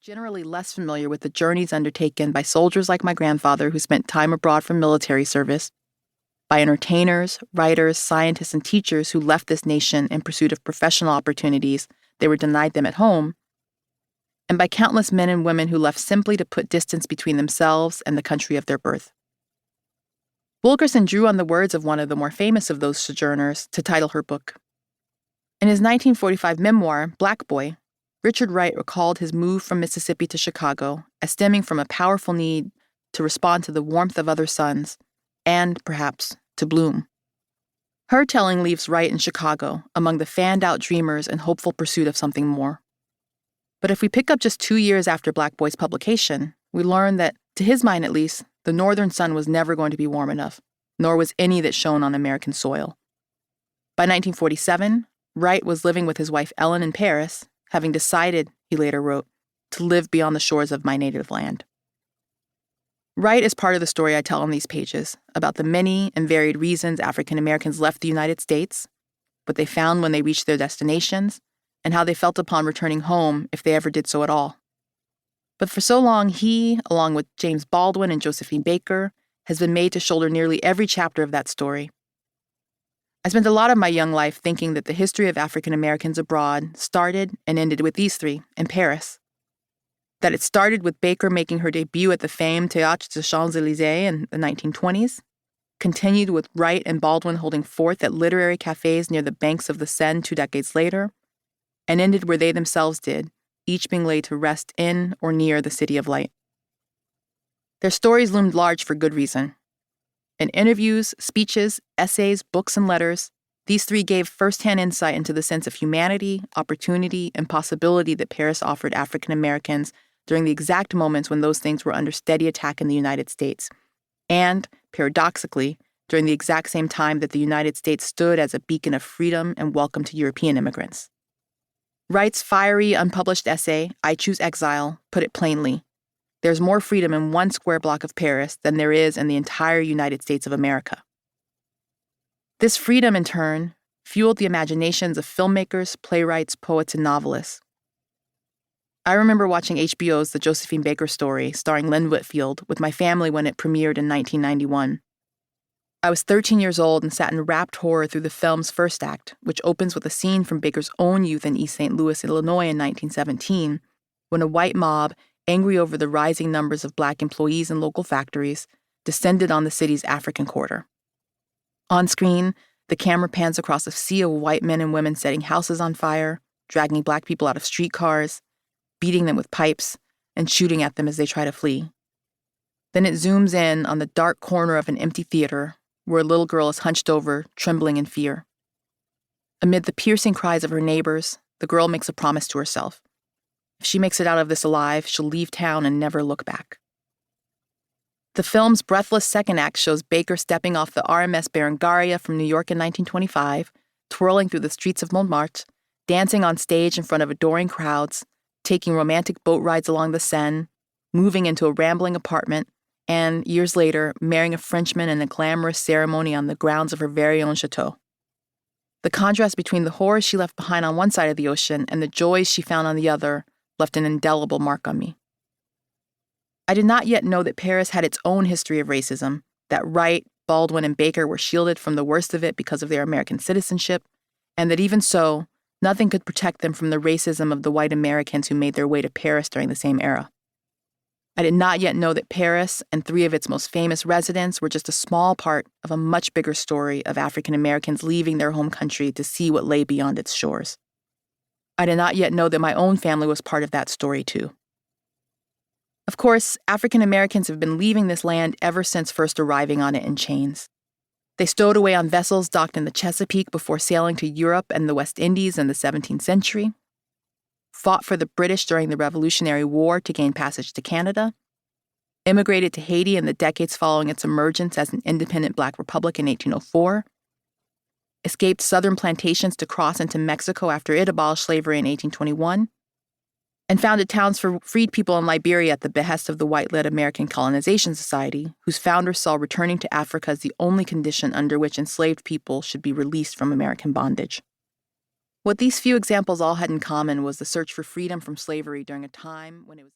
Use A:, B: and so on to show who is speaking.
A: generally less familiar with the journeys undertaken by soldiers like my grandfather who spent time abroad for military service, by entertainers, writers, scientists, and teachers who left this nation in pursuit of professional opportunities they were denied them at home, and by countless men and women who left simply to put distance between themselves and the country of their birth. Wilkerson drew on the words of one of the more famous of those sojourners to title her book. In his 1945 memoir, Black Boy, Richard Wright recalled his move from Mississippi to Chicago as stemming from a powerful need to respond to the warmth of other suns and, perhaps, to bloom. Her telling leaves Wright in Chicago among the fanned-out dreamers in hopeful pursuit of something more. But if we pick up just 2 years after Black Boy's publication, we learn that, to his mind at least, the northern sun was never going to be warm enough, nor was any that shone on American soil. By 1947, Wright was living with his wife Ellen in Paris, having decided, he later wrote, to live beyond the shores of my native land. Wright is part of the story I tell on these pages about the many and varied reasons African Americans left the United States, what they found when they reached their destinations, and how they felt upon returning home if they ever did so at all. But for so long, he, along with James Baldwin and Josephine Baker, has been made to shoulder nearly every chapter of that story. I spent a lot of my young life thinking that the history of African Americans abroad started and ended with these three, in Paris. That it started with Baker making her debut at the famed Théâtre des Champs-Élysées in the 1920s, continued with Wright and Baldwin holding forth at literary cafes near the banks of the Seine 2 decades later, and ended where they themselves did, each being laid to rest in or near the City of Light. Their stories loomed large for good reason. In interviews, speeches, essays, books, and letters, these three gave firsthand insight into the sense of humanity, opportunity, and possibility that Paris offered African Americans during the exact moments when those things were under steady attack in the United States, and, paradoxically, during the exact same time that the United States stood as a beacon of freedom and welcome to European immigrants. Wright's fiery, unpublished essay, I Choose Exile, put it plainly. There's more freedom in one square block of Paris than there is in the entire United States of America. This freedom, in turn, fueled the imaginations of filmmakers, playwrights, poets, and novelists. I remember watching HBO's The Josephine Baker Story, starring Lynn Whitfield, with my family when it premiered in 1991. I was 13 years old and sat in rapt horror through the film's first act, which opens with a scene from Baker's own youth in East St. Louis, Illinois in 1917, when a white mob, angry over the rising numbers of Black employees in local factories, descended on the city's African quarter. On screen, the camera pans across a sea of white men and women setting houses on fire, dragging Black people out of streetcars, beating them with pipes, and shooting at them as they try to flee. Then it zooms in on the dark corner of an empty theater, where a little girl is hunched over, trembling in fear. Amid the piercing cries of her neighbors, the girl makes a promise to herself. If she makes it out of this alive, she'll leave town and never look back. The film's breathless second act shows Baker stepping off the RMS Berengaria from New York in 1925, twirling through the streets of Montmartre, dancing on stage in front of adoring crowds, taking romantic boat rides along the Seine, moving into a rambling apartment, and, years later, marrying a Frenchman in a glamorous ceremony on the grounds of her very own chateau. The contrast between the horrors she left behind on one side of the ocean and the joys she found on the other left an indelible mark on me. I did not yet know that Paris had its own history of racism, that Wright, Baldwin, and Baker were shielded from the worst of it because of their American citizenship, and that even so, nothing could protect them from the racism of the white Americans who made their way to Paris during the same era. I did not yet know that Paris and 3 of its most famous residents were just a small part of a much bigger story of African Americans leaving their home country to see what lay beyond its shores. I did not yet know that my own family was part of that story, too. Of course, African Americans have been leaving this land ever since first arriving on it in chains. They stowed away on vessels docked in the Chesapeake before sailing to Europe and the West Indies in the 17th century, fought for the British during the Revolutionary War to gain passage to Canada, immigrated to Haiti in the decades following its emergence as an independent Black republic in 1804, escaped southern plantations to cross into Mexico after it abolished slavery in 1821, and founded towns for freed people in Liberia at the behest of the white-led American Colonization Society, whose founders saw returning to Africa as the only condition under which enslaved people should be released from American bondage. What these few examples all had in common was the search for freedom from slavery during a time when it was